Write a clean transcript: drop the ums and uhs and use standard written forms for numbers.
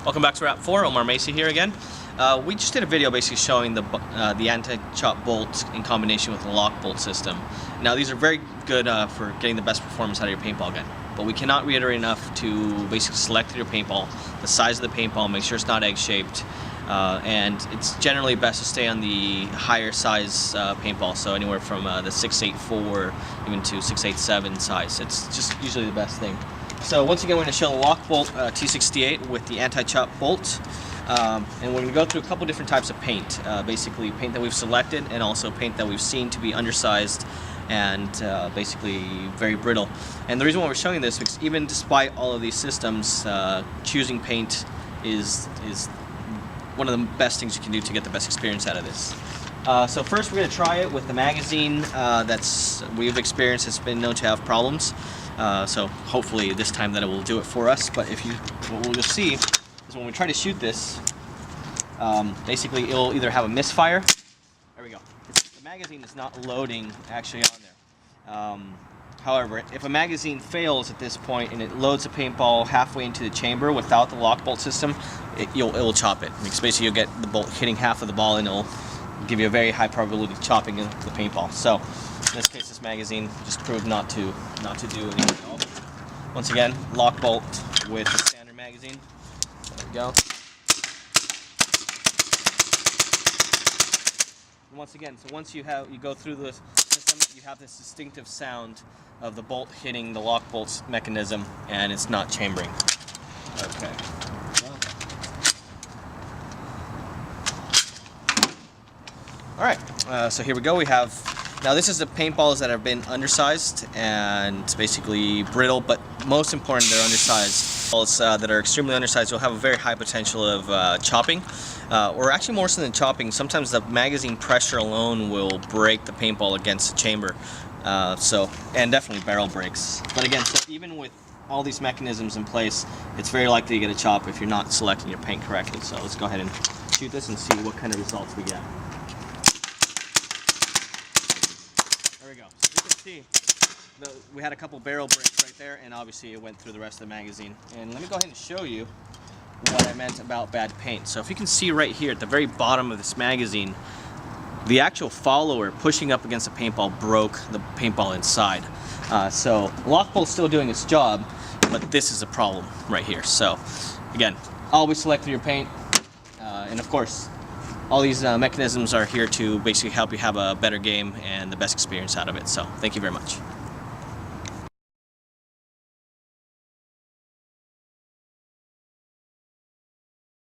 Welcome back to RAP4. Omar Macy here again. We just did a video basically showing the anti-chop bolt in combination with the Lok-Bolt system. Now these are very good for getting the best performance out of your paintball gun, but we cannot reiterate enough to basically select your paintball, the size of the paintball, make sure it's not egg-shaped, and it's generally best to stay on the higher size paintball, so anywhere from the 6.84 even to 6.87 size. It's just usually the best thing. So once again, we're going to show the Lok-Bolt T68 with the anti-chop bolt, and we're going to go through a couple different types of paint. Basically paint that we've selected and also paint that we've seen to be undersized and basically very brittle. And the reason why we're showing this is because even despite all of these systems, choosing paint is one of the best things you can do to get the best experience out of this. So first we're going to try it with the magazine we've experienced has been known to have problems. So hopefully this time that it will do it for us. But what we'll see is when we try to shoot this, basically it'll either have a misfire. There we go. The magazine is not loading actually on there. However, if a magazine fails at this point and it loads a paintball halfway into the chamber without the Lok-Bolt system, it will chop it. Because basically you'll get the bolt hitting half of the ball and it'll give you a very high probability of chopping the paintball. So in this case, this magazine just proved not to do anything at all. Once again, Lok-Bolt with the standard magazine. There we go. And once again, so once you go through the system, you have this distinctive sound of the bolt hitting the Lok-Bolt's mechanism, and it's not chambering. Okay. Alright, so here we go. Now this is the paintballs that have been undersized and basically brittle, but most important, they're undersized. Balls that are extremely undersized will have a very high potential of chopping, or actually more so than chopping. Sometimes the magazine pressure alone will break the paintball against the chamber, and definitely barrel breaks. But again, so even with all these mechanisms in place, it's very likely to get a chop if you're not selecting your paint correctly. So let's go ahead and shoot this and see what kind of results we get. There we go. So you can see we had a couple barrel breaks right there, and obviously it went through the rest of the magazine. And let me go ahead and show you what I meant about bad paint. So if you can see right here at the very bottom of this magazine, the actual follower pushing up against the paintball broke the paintball inside. So Lok-Bolt's still doing its job, but this is a problem right here. So again, always select your paint, and of course all these mechanisms are here to basically help you have a better game and the best experience out of it. So thank you very much.